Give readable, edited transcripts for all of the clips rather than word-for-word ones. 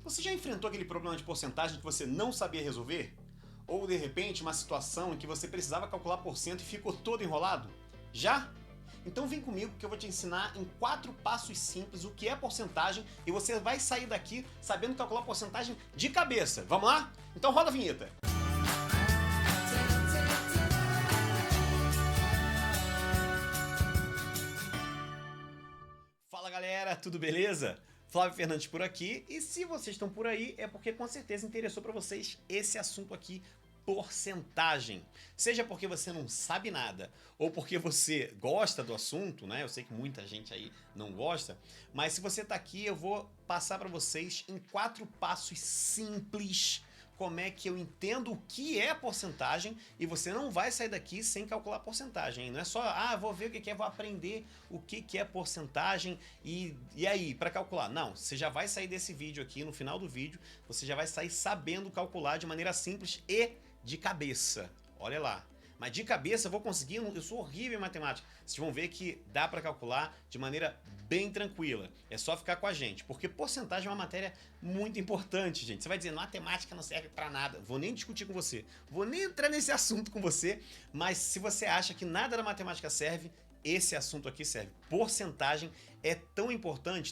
Você já enfrentou aquele problema de porcentagem que você não sabia resolver? Ou de repente uma situação em que você precisava calcular porcento e ficou todo enrolado? Já? Então vem comigo que eu vou te ensinar em 4 passos simples o que é porcentagem e você vai sair daqui sabendo calcular porcentagem de cabeça. Vamos lá? Então roda a vinheta! Fala galera, tudo beleza? Flávio Fernandes por aqui, e se vocês estão por aí é porque com certeza interessou para vocês esse assunto aqui, porcentagem. Seja porque você não sabe nada ou porque você gosta do assunto, né? Eu sei que muita gente aí não gosta, mas se você tá aqui eu vou passar para vocês em 4 passos simples como é que eu entendo o que é porcentagem e você não vai sair daqui sem calcular porcentagem, hein? Não é só, vou ver o que é, vou aprender o que é porcentagem e aí, para calcular. Não, você já vai sair desse vídeo aqui, no final do vídeo, você já vai sair sabendo calcular de maneira simples e de cabeça. Olha lá. Mas de cabeça eu vou conseguir, eu sou horrível em matemática. Vocês vão ver que dá para calcular de maneira bem tranquila. É só ficar com a gente, porque porcentagem é uma matéria muito importante, gente. Você vai dizer, matemática não serve para nada. Vou nem discutir com você, vou nem entrar nesse assunto com você, mas se você acha que nada da matemática serve, esse assunto aqui serve. Porcentagem é tão importante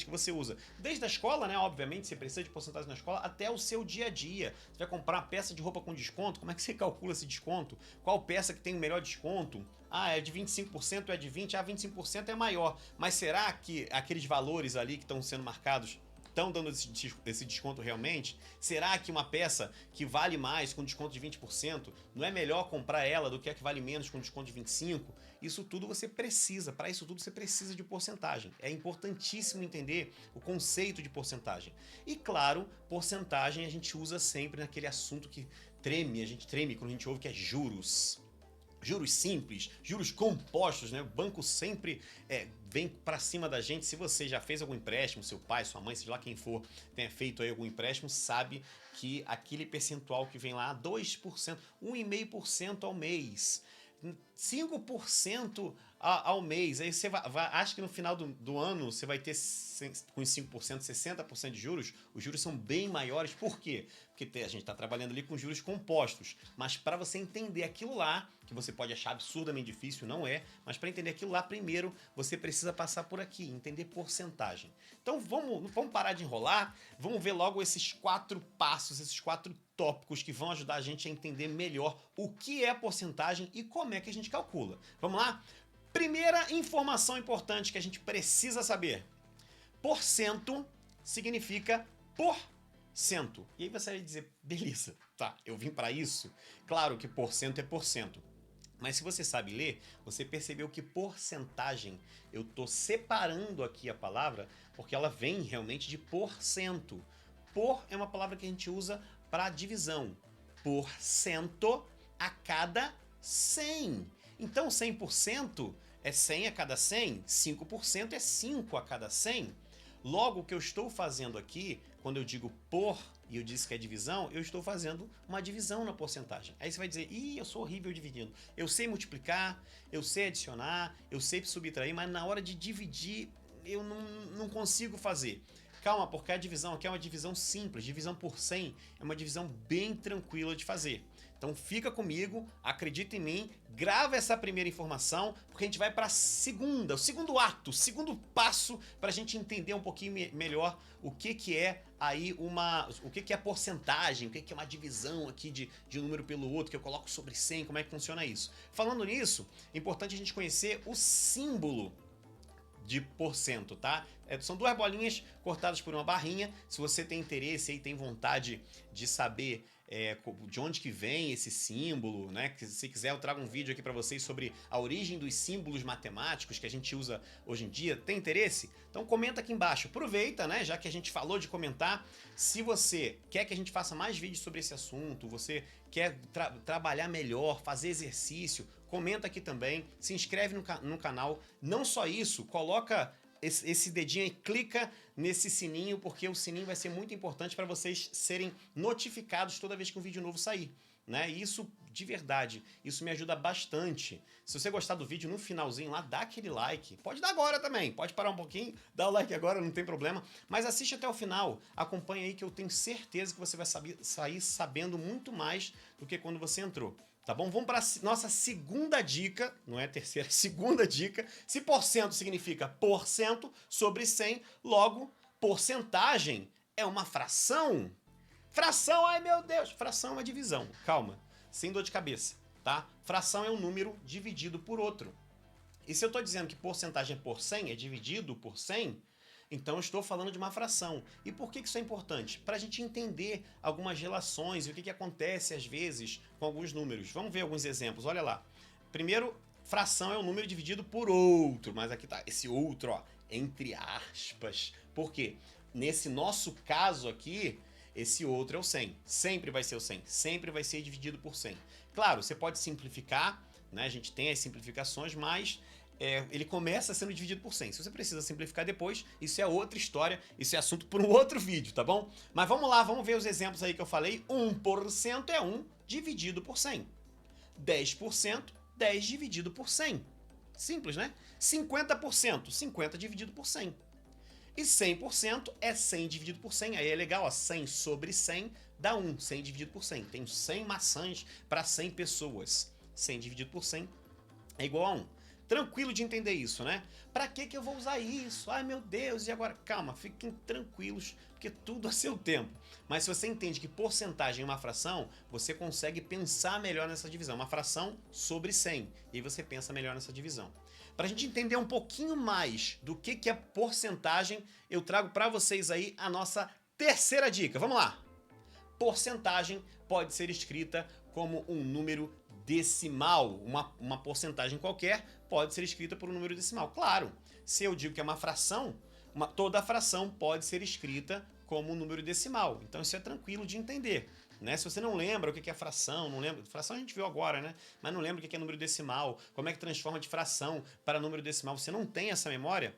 que você usa desde a escola, né? Obviamente, você precisa de porcentagem na escola, até o seu dia a dia. Você vai comprar uma peça de roupa com desconto, como é que você calcula esse desconto? Qual peça que tem o melhor desconto? É de 25%, é de 20%, 25% é maior. Mas será que aqueles valores ali que estão sendo marcados estão dando esse desconto realmente? Será que uma peça que vale mais com desconto de 20% não é melhor comprar ela do que a que vale menos com desconto de 25%? Isso tudo você precisa, para isso tudo você precisa de porcentagem. É importantíssimo entender o conceito de porcentagem. E claro, porcentagem a gente usa sempre naquele assunto que a gente treme quando a gente ouve que é juros. Juros simples, juros compostos, né? O banco sempre vem para cima da gente. Se você já fez algum empréstimo, seu pai, sua mãe, seja lá quem for, tenha feito aí algum empréstimo, sabe que aquele percentual que vem lá, 2%, 1,5% ao mês, 5% ao mês, aí você acha que no final do ano você vai ter com 5%, 60% de juros, os juros são bem maiores. Por quê? Porque a gente está trabalhando ali com juros compostos, mas para você entender aquilo lá, que você pode achar absurdamente difícil, não é, mas para entender aquilo lá, primeiro você precisa passar por aqui, entender porcentagem. Então vamos parar de enrolar, vamos ver logo esses 4 passos, esses 4 tópicos que vão ajudar a gente a entender melhor o que é porcentagem e como é que a gente calcula. Vamos lá? Primeira informação importante que a gente precisa saber. Porcento significa por cento. E aí você vai dizer, beleza, tá, eu vim para isso? Claro que porcento é porcento. Mas se você sabe ler, você percebeu que porcentagem, eu estou separando aqui a palavra porque ela vem realmente de porcento. Por é uma palavra que a gente usa para divisão. Porcento a cada 100. Então 100% é 100 a cada 100, 5% é 5 a cada 100. Logo, o que eu estou fazendo aqui, quando eu digo por e eu disse que é divisão, eu estou fazendo uma divisão na porcentagem. Aí você vai dizer, eu sou horrível dividindo. Eu sei multiplicar, eu sei adicionar, eu sei subtrair, mas na hora de dividir eu não consigo fazer. Calma, porque a divisão aqui é uma divisão simples, divisão por 100 é uma divisão bem tranquila de fazer. Então fica comigo, acredita em mim, grava essa primeira informação, porque a gente vai para o segundo ato, o segundo passo para a gente entender um pouquinho melhor o que é aí o que é porcentagem, o que é uma divisão aqui de um número pelo outro, que eu coloco sobre 100, como é que funciona isso. Falando nisso, é importante a gente conhecer o símbolo de porcento, tá? São 2 bolinhas cortadas por uma barrinha. Se você tem interesse e tem vontade de saber de onde que vem esse símbolo, né? Se quiser eu trago um vídeo aqui para vocês sobre a origem dos símbolos matemáticos que a gente usa hoje em dia. Tem interesse? Então comenta aqui embaixo. Aproveita, né? Já que a gente falou de comentar, se você quer que a gente faça mais vídeos sobre esse assunto, você quer trabalhar melhor, fazer exercício, comenta aqui também, se inscreve no canal. Não só isso, coloca esse dedinho aí, clica nesse sininho, porque o sininho vai ser muito importante para vocês serem notificados toda vez que um vídeo novo sair. Né? E isso, de verdade, isso me ajuda bastante. Se você gostar do vídeo, no finalzinho lá, dá aquele like. Pode dar agora também, pode parar um pouquinho, dá o like agora, não tem problema. Mas assiste até o final, acompanha aí que eu tenho certeza que você vai sair sabendo muito mais do que quando você entrou. Tá bom? Vamos para nossa segunda dica, não é a terceira, segunda dica. Se porcento significa porcento sobre 100, logo, porcentagem é uma fração. Fração, ai meu Deus, fração é uma divisão. Calma, sem dor de cabeça, tá? Fração é um número dividido por outro. E se eu estou dizendo que porcentagem por 100 é dividido por 100, então eu estou falando de uma fração. E por que isso é importante? Para a gente entender algumas relações e o que acontece às vezes com alguns números. Vamos ver alguns exemplos, olha lá. Primeiro, fração é um número dividido por outro, mas aqui tá esse outro, ó, entre aspas. Por quê? Nesse nosso caso aqui, esse outro é o 100. Sempre vai ser o 100. Sempre vai ser dividido por 100. Claro, você pode simplificar, né? A gente tem as simplificações, mas ele começa sendo dividido por 100. Se você precisa simplificar depois, isso é outra história, isso é assunto para um outro vídeo, tá bom? Mas vamos lá, vamos ver os exemplos aí que eu falei. 1% é 1 dividido por 100. 10%, 10 dividido por 100. Simples, né? 50%, 50 dividido por 100. E 100% é 100 dividido por 100. Aí é legal, ó, 100 sobre 100 dá 1. 100 dividido por 100. Tem 100 maçãs para 100 pessoas. 100 dividido por 100 é igual a 1. Tranquilo de entender isso, né? Pra que eu vou usar isso? Ai meu Deus, e agora? Calma, fiquem tranquilos, porque tudo a seu tempo. Mas se você entende que porcentagem é uma fração, você consegue pensar melhor nessa divisão. Uma fração sobre 100. E aí você pensa melhor nessa divisão. Para a gente entender um pouquinho mais do que é porcentagem, eu trago para vocês aí a nossa terceira dica. Vamos lá! Porcentagem pode ser escrita como um número decimal. Uma porcentagem qualquer pode ser escrita por um número decimal. Claro, se eu digo que é uma fração, toda fração pode ser escrita como um número decimal. Então isso é tranquilo de entender. Né? Se você não lembra o que é fração, não lembra, fração a gente viu agora, né? Mas não lembra o que é número decimal, como é que transforma de fração para número decimal, você não tem essa memória,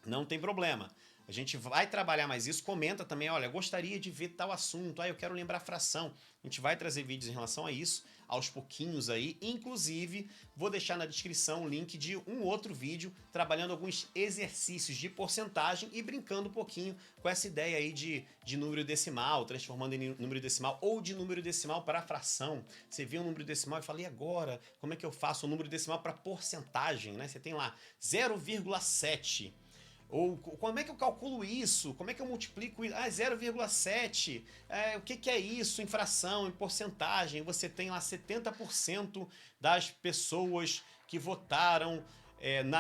não tem problema. A gente vai trabalhar mais isso, comenta também, olha, gostaria de ver tal assunto, eu quero lembrar fração. A gente vai trazer vídeos em relação a isso, aos pouquinhos aí. Inclusive, vou deixar na descrição o link de um outro vídeo trabalhando alguns exercícios de porcentagem e brincando um pouquinho com essa ideia aí de número decimal, transformando em número decimal ou de número decimal para fração. Você vê um número decimal e fala, e agora? Como é que eu faço um número decimal para porcentagem? Né? Você tem lá 0,7. Ou como é que eu calculo isso? Como é que eu multiplico isso? 0,7. O que é isso em fração, em porcentagem? Você tem lá 70% das pessoas que votaram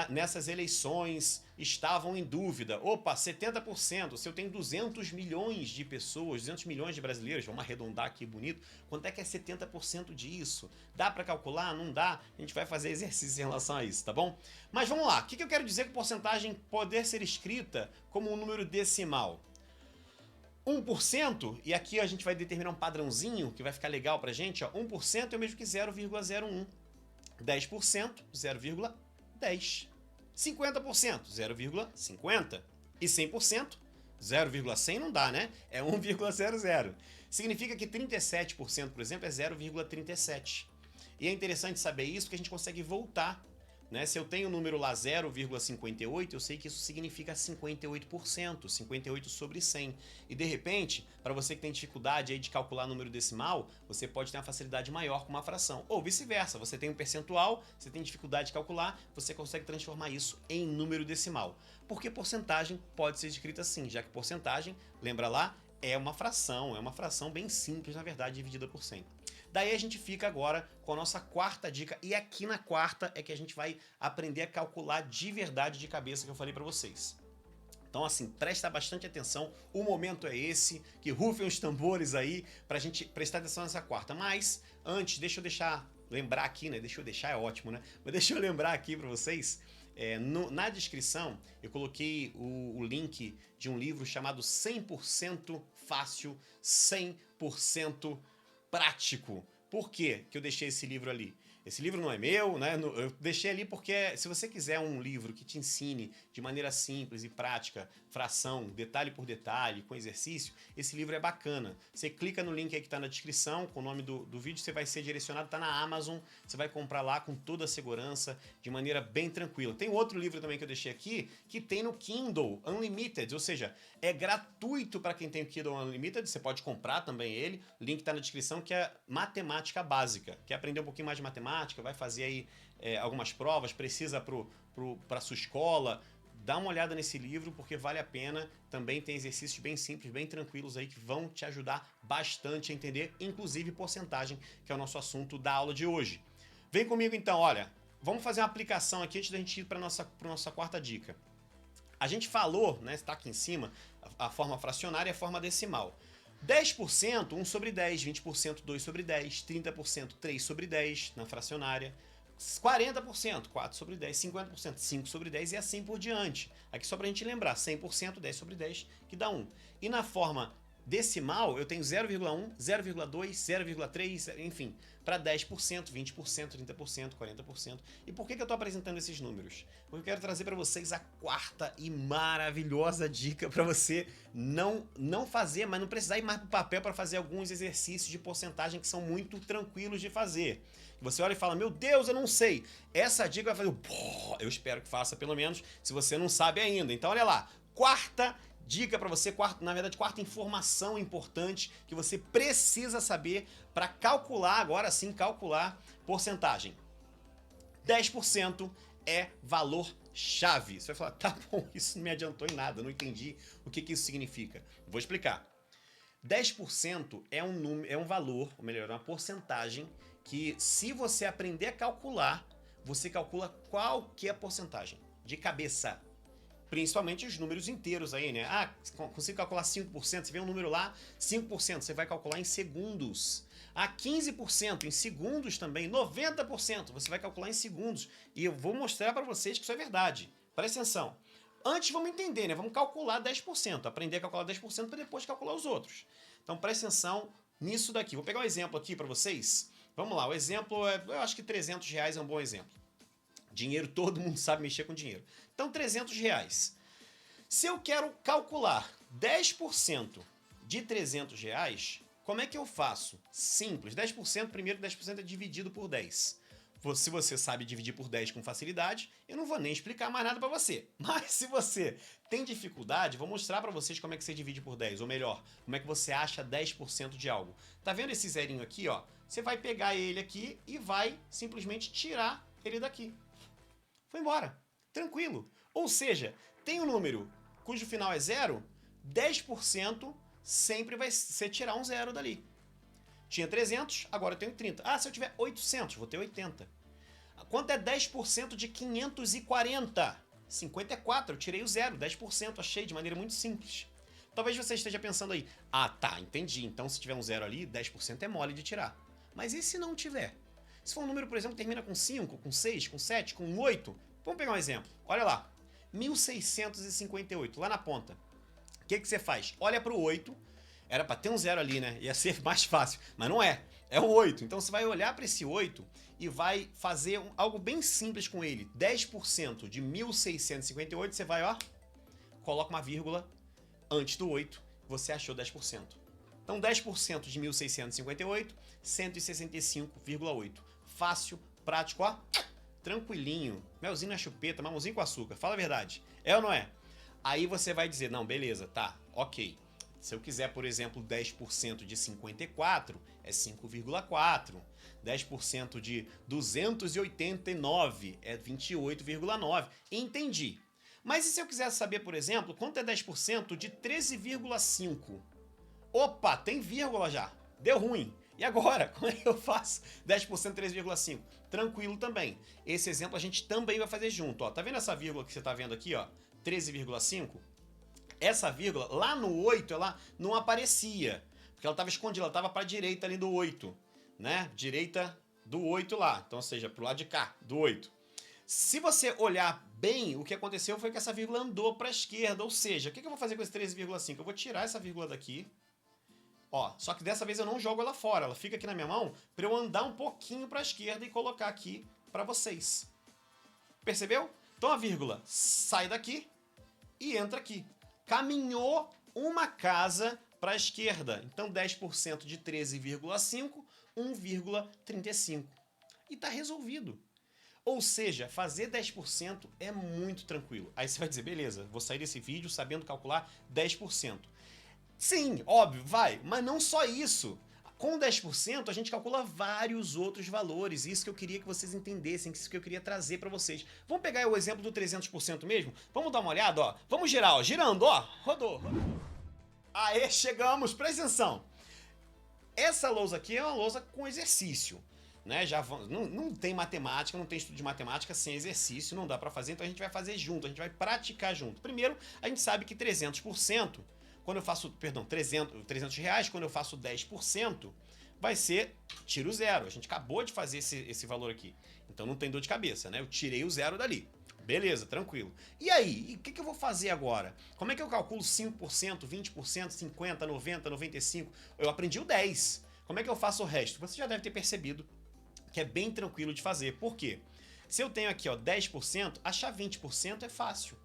nessas eleições estavam em dúvida. Opa, 70%. Se eu tenho 200 milhões de pessoas, 200 milhões de brasileiros, vamos arredondar aqui bonito, quanto é que é 70% disso? Dá para calcular? Não dá? A gente vai fazer exercício em relação a isso, tá bom? Mas vamos lá, o que eu quero dizer com porcentagem poder ser escrita como um número decimal? 1%, e aqui a gente vai determinar um padrãozinho que vai ficar legal pra gente, ó, 1% é o mesmo que 0,01. 10%, 0,10. 50%, 0,50. E 100%, 0,100 não dá, né? É 1,00. Significa que 37%, por exemplo, é 0,37. E é interessante saber isso porque a gente consegue voltar. Né? Se eu tenho o número lá 0,58, eu sei que isso significa 58%, 58 sobre 100. E de repente, para você que tem dificuldade aí de calcular número decimal, você pode ter uma facilidade maior com uma fração. Ou vice-versa, você tem um percentual, você tem dificuldade de calcular, você consegue transformar isso em número decimal. Porque porcentagem pode ser escrita assim, já que porcentagem, lembra lá, é uma fração bem simples, na verdade, dividida por 100. Daí a gente fica agora com a nossa quarta dica, e aqui na quarta é que a gente vai aprender a calcular de verdade de cabeça que eu falei para vocês. Então assim, presta bastante atenção, o momento é esse, que rufem os tambores aí pra gente prestar atenção nessa quarta. Mas antes, deixa eu lembrar aqui, né? Deixa eu deixar é ótimo, né? Mas deixa eu lembrar aqui para vocês, na descrição eu coloquei o link de um livro chamado 100% Fácil, 100% Prático. Por que eu deixei esse livro ali? Esse livro não é meu, né? Eu deixei ali porque se você quiser um livro que te ensine de maneira simples e prática, fração, detalhe por detalhe, com exercício, esse livro é bacana. Você clica no link aí que está na descrição, com o nome do vídeo, você vai ser direcionado, está na Amazon, você vai comprar lá com toda a segurança, de maneira bem tranquila. Tem outro livro também que eu deixei aqui, que tem no Kindle Unlimited, ou seja, é gratuito para quem tem o Kindle Unlimited, você pode comprar também ele, o link está na descrição, que é Matemática Básica. Quer aprender um pouquinho mais de matemática, vai fazer aí algumas provas, precisa para sua escola, dá uma olhada nesse livro porque vale a pena. Também tem exercícios bem simples, bem tranquilos aí que vão te ajudar bastante a entender, inclusive porcentagem, que é o nosso assunto da aula de hoje. Vem comigo então, olha, vamos fazer uma aplicação aqui antes da gente ir para nossa quarta dica. A gente falou, né, está aqui em cima, a forma fracionária e a forma decimal. 10%, 1 sobre 10, 20%, 2 sobre 10, 30%, 3 sobre 10 na fracionária, 40%, 4 sobre 10, 50%, 5 sobre 10 e assim por diante. Aqui só pra gente lembrar, 100%, 10 sobre 10, que dá 1. E na forma decimal, eu tenho 0,1, 0,2, 0,3, enfim, para 10%, 20%, 30%, 40%. E por que eu estou apresentando esses números? Porque eu quero trazer para vocês a quarta e maravilhosa dica para você não fazer, mas não precisar ir mais para o papel para fazer alguns exercícios de porcentagem que são muito tranquilos de fazer. Você olha e fala, meu Deus, eu não sei. Essa dica vai fazer, eu espero que faça pelo menos, se você não sabe ainda. Então olha lá, quarta dica para você, quarta informação importante que você precisa saber para calcular, agora sim, calcular porcentagem. 10% é valor chave. Você vai falar, tá bom, isso não me adiantou em nada, não entendi o que isso significa. Vou explicar. 10% é um valor, ou melhor, uma porcentagem que se você aprender a calcular, você calcula qualquer porcentagem, de cabeça. Principalmente os números inteiros aí, né? Ah, consigo calcular 5%, você vê um número lá, 5%, você vai calcular em segundos. Ah, 15% em segundos também, 90% você vai calcular em segundos. E eu vou mostrar para vocês que isso é verdade. Presta atenção. Antes vamos entender, né? Vamos calcular 10%, aprender a calcular 10% para depois calcular os outros. Então presta atenção nisso daqui. Vou pegar um exemplo aqui para vocês. Vamos lá, o exemplo eu acho que R$300 é um bom exemplo. Dinheiro, todo mundo sabe mexer com dinheiro. Então, R$300. Se eu quero calcular 10% de R$300, como é que eu faço? Simples. 10%, primeiro 10% é dividido por 10. Se você sabe dividir por 10 com facilidade, eu não vou nem explicar mais nada para você. Mas se você tem dificuldade, vou mostrar para vocês como é que você divide por 10. Ou melhor, como é que você acha 10% de algo. Tá vendo esse zerinho aqui, ó? Você vai pegar ele aqui e vai simplesmente tirar ele daqui. Foi embora. Tranquilo. Ou seja, tem um número cujo final é 0, 10% sempre vai ser tirar um 0 dali. Tinha 300, agora eu tenho 30. Ah, se eu tiver 800, vou ter 80. Quanto é 10% de 540? 54, eu tirei o 0, 10%, achei de maneira muito simples. Talvez você esteja pensando aí, ah tá, entendi, então se tiver um 0 ali, 10% é mole de tirar. Mas e se não tiver? Se for um número, por exemplo, que termina com 5, com 6, com 7, com 8, vamos pegar um exemplo. Olha lá, 1658, lá na ponta. O que você faz? Olha para o 8, era para ter um 0 ali, né? Ia ser mais fácil, mas não é. É um 8. Então você vai olhar para esse 8 e vai fazer algo bem simples com ele. 10% de 1658, você vai, ó, coloca uma vírgula antes do 8, você achou 10%. Então 10% de 1658, 165,8. Fácil, prático, ó, tranquilinho. Melzinho na chupeta, mamãozinho com açúcar. Fala a verdade. É ou não é? Aí você vai dizer, não, beleza, tá, ok. Se eu quiser, por exemplo, 10% de 54, é 5,4. 10% de 289 é 28,9. Entendi. Mas e se eu quiser saber, por exemplo, quanto é 10% de 13,5? Opa, tem vírgula já. Deu ruim. E agora? Como é que eu faço 10% de 3,5? Tranquilo também. Esse exemplo a gente também vai fazer junto. Ó. Tá vendo essa vírgula que você tá vendo aqui? Ó? 13,5? Essa vírgula, lá no 8, ela não aparecia. Porque ela estava escondida, ela estava para a direita ali do 8. Né? Direita do 8 lá. Então, ou seja, pro lado de cá, do 8. Se você olhar bem, o que aconteceu foi que essa vírgula andou para a esquerda. Ou seja, o que eu vou fazer com esse 13,5? Eu vou tirar essa vírgula daqui Ó, só que dessa vez eu não jogo ela fora, ela fica aqui na minha mão para eu andar um pouquinho para a esquerda e colocar aqui para vocês. Percebeu? Então a vírgula sai daqui e entra aqui. Caminhou uma casa para a esquerda. Então 10% de 13,5, 1,35. E está resolvido. Ou seja, fazer 10% é muito tranquilo. Aí você vai dizer, beleza, vou sair desse vídeo sabendo calcular 10%. Sim, óbvio, vai, mas não só isso. Com 10% a gente calcula vários outros valores, isso que eu queria que vocês entendessem, isso que eu queria trazer para vocês. Vamos pegar o exemplo do 300% mesmo? Vamos dar uma olhada, ó. Vamos girar, ó, girando, ó, rodou. Aê, chegamos, presta atenção. Essa lousa aqui é uma lousa com exercício. Né, não tem matemática, não tem estudo de matemática sem exercício, não dá para fazer, então a gente vai fazer junto, a gente vai praticar junto. Primeiro, a gente sabe que 300%, quando eu faço, perdão, 300 reais, quando eu faço 10%, vai ser, tiro zero. A gente acabou de fazer esse valor aqui, então não tem dor de cabeça, né? Eu tirei o zero dali. Beleza, tranquilo. E aí, o que eu vou fazer agora? Como é que eu calculo 5%, 20%, 50%, 90%, 95%? Eu aprendi o 10%. Como é que eu faço o resto? Você já deve ter percebido que é bem tranquilo de fazer. Por quê? Se eu tenho aqui ó, 10%, achar 20% é fácil.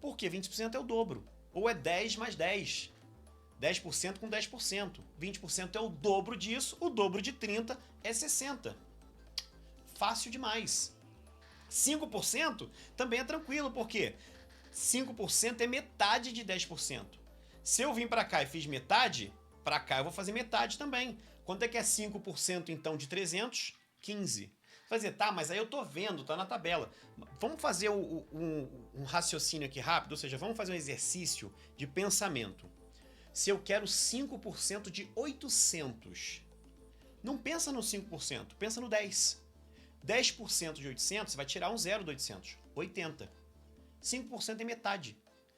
Por quê? 20% é o dobro. Ou é 10 mais 10. 10% com 10%. 20% é o dobro disso, o dobro de 30 é 60. Fácil demais. 5% também é tranquilo, por quê? 5% é metade de 10%. Se eu vim para cá e fiz metade, para cá eu vou fazer metade também. Quanto é que é 5% então de 300? 15. Vai dizer, tá, mas aí eu tô vendo, tá na tabela. Vamos fazer um raciocínio aqui rápido, ou seja, vamos fazer um exercício de pensamento. Se eu quero 5% de 800, não pensa no 5%, pensa no 10. 10% de 800, você vai tirar um zero do 800, 80. 5% é metade.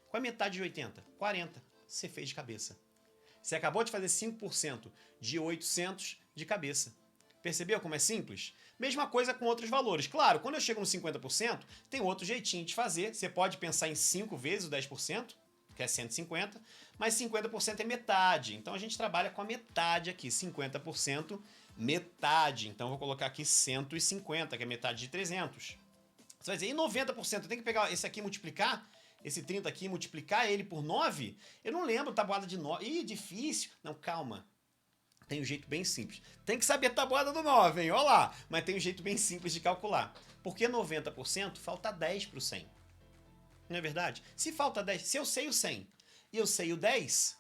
Qual é metade de 80? 40. Você fez de cabeça. Você acabou de fazer 5% de 800 de cabeça. Percebeu como é simples? Mesma coisa com outros valores. Claro, quando eu chego no 50%, tem outro jeitinho de fazer. Você pode pensar em 5 vezes o 10%, que é 150, mas 50% é metade. Então a gente trabalha com a metade aqui, 50%, metade. Então eu vou colocar aqui 150, que é metade de 300. Você vai dizer, e 90%? Eu tenho que pegar esse aqui e multiplicar? Esse 30 aqui, multiplicar ele por 9? Eu não lembro tabuada de 9. Ih, difícil. Não, calma. Tem um jeito bem simples. Tem que saber a tabuada do 9, hein? Olha lá. Mas tem um jeito bem simples de calcular. Porque 90% falta 10 para o 100. Não é verdade? Se falta 10, se eu sei o 100 e eu sei o 10,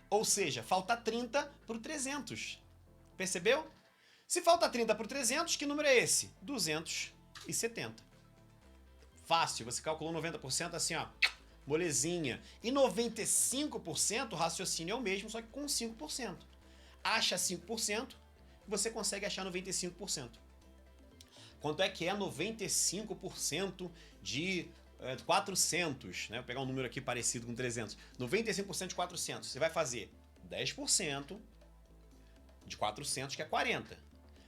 ou seja, falta 30 para o 300. Percebeu? Se falta 30 para o 300, que número é esse? 270. Fácil, você calculou 90% assim, ó, molezinha. E 95%, o raciocínio é o mesmo, só que com 5%. Acha 5%, você consegue achar 95%. Quanto é que é 95% de 400? Né? Vou pegar um número aqui parecido com 300. 95% de 400. Você vai fazer 10% de 400, que é 40.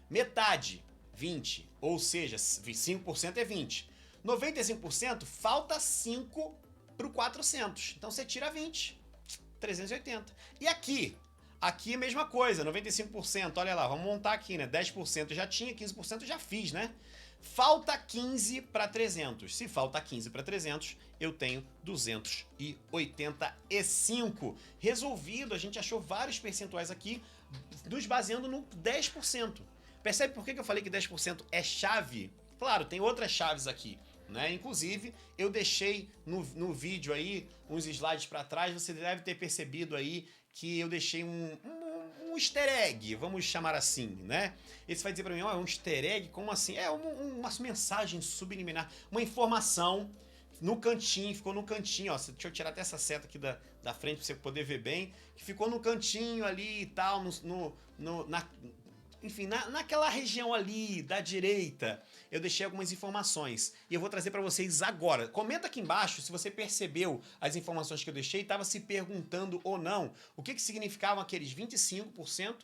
Metade, 20. Ou seja, 5% é 20. 95%, falta 5 para o 400. Então você tira 20. 380. E aqui? Aqui é a mesma coisa, 95%, olha lá, vamos montar aqui, né? 10% eu já tinha, 15% eu já fiz, né? Falta 15 para 300. Se falta 15 para 300, eu tenho 285. Resolvido, a gente achou vários percentuais aqui, nos baseando no 10%. Percebe por que eu falei que 10% é chave? Claro, tem outras chaves aqui, né? Inclusive, eu deixei no vídeo aí uns slides para trás, você deve ter percebido aí que eu deixei um easter egg, vamos chamar assim, né? Esse vai dizer para mim, ó, um easter egg, como assim? É uma mensagem subliminar, uma informação no cantinho, ficou no cantinho, ó, deixa eu tirar até essa seta aqui da frente para você poder ver bem, que ficou no cantinho ali e tal, enfim, naquela região ali da direita, eu deixei algumas informações e eu vou trazer para vocês agora. Comenta aqui embaixo se você percebeu as informações que eu deixei e estava se perguntando ou não o que significavam aqueles 25%,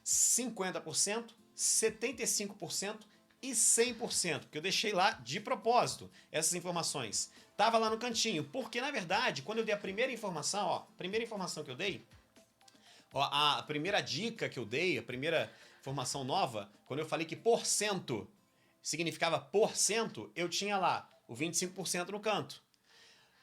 50%, 75% e 100%, porque eu deixei lá de propósito essas informações. Tava lá no cantinho, porque na verdade, quando eu dei a primeira informação, ó, primeira informação que eu dei, Ó, a primeira dica que eu dei, a primeira informação nova, quando eu falei que porcento significava porcento, eu tinha lá o 25% no canto.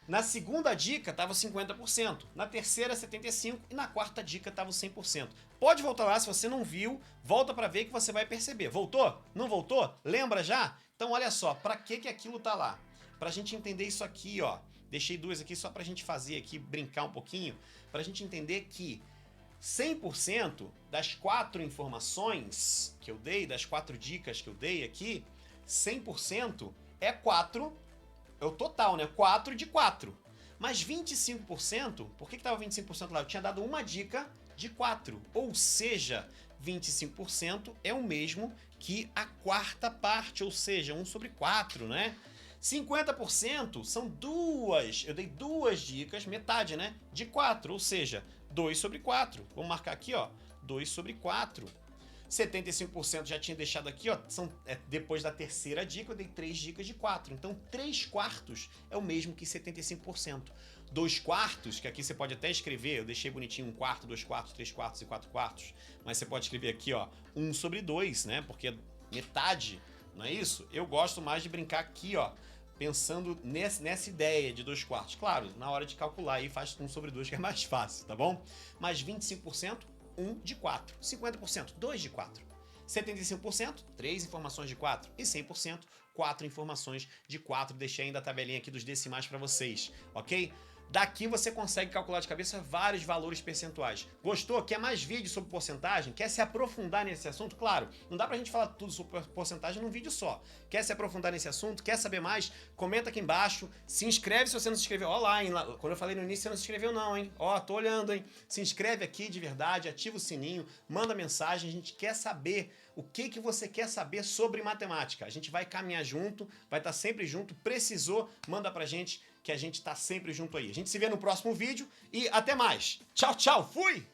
Na segunda dica estava 50%, na terceira 75% e na quarta dica estava 100%. Pode voltar lá, se você não viu, volta para ver que você vai perceber. Voltou? Não voltou? Lembra já? Então olha só, para que aquilo tá lá? Pra gente entender isso aqui, ó. Deixei duas aqui só pra gente fazer aqui, brincar um pouquinho, pra gente entender que 100% das 4 informações que eu dei, das 4 dicas que eu dei aqui, 100% é 4, é o total, né? 4 de 4. Mas 25%, por que estava 25% lá? Eu tinha dado uma dica de 4. Ou seja, 25% é o mesmo que a quarta parte, ou seja, 1 sobre 4, né? 50% são duas, eu dei duas dicas, metade, né? De 4, ou seja, 2 sobre 4. Vamos marcar aqui, ó, 2 sobre 4. 75% já tinha deixado aqui, ó, depois da terceira dica eu dei 3 dicas de 4. Então 3 quartos é o mesmo que 75%. 2 quartos, que aqui você pode até escrever, eu deixei bonitinho 1 quarto, 2 quartos, 3 quartos e 4 quartos, mas você pode escrever aqui, ó, 1 sobre 2, né? Porque metade, não é isso? Eu gosto mais de brincar aqui, ó, pensando nessa ideia de 2 quartos. Claro, na hora de calcular aí faz 1 sobre 2 que é mais fácil, tá bom? Mas 25%, 1 de 4. 50%, 2 de 4. 75%, 3 informações de 4. E 100%, 4 informações de 4. Deixei ainda a tabelinha aqui dos decimais para vocês, ok? Daqui você consegue calcular de cabeça vários valores percentuais. Gostou? Quer mais vídeo sobre porcentagem? Quer se aprofundar nesse assunto? Claro, não dá pra gente falar tudo sobre porcentagem num vídeo só. Quer se aprofundar nesse assunto? Quer saber mais? Comenta aqui embaixo. Se inscreve se você não se inscreveu. Ó lá, hein? Quando eu falei no início, você não se inscreveu não, hein? Ó, tô olhando, hein? Se inscreve aqui de verdade, ativa o sininho, manda mensagem. A gente quer saber o que você quer saber sobre matemática. A gente vai caminhar junto, vai estar sempre junto. Precisou, manda pra gente que a gente tá sempre junto aí. A gente se vê no próximo vídeo e até mais. Tchau, tchau. Fui!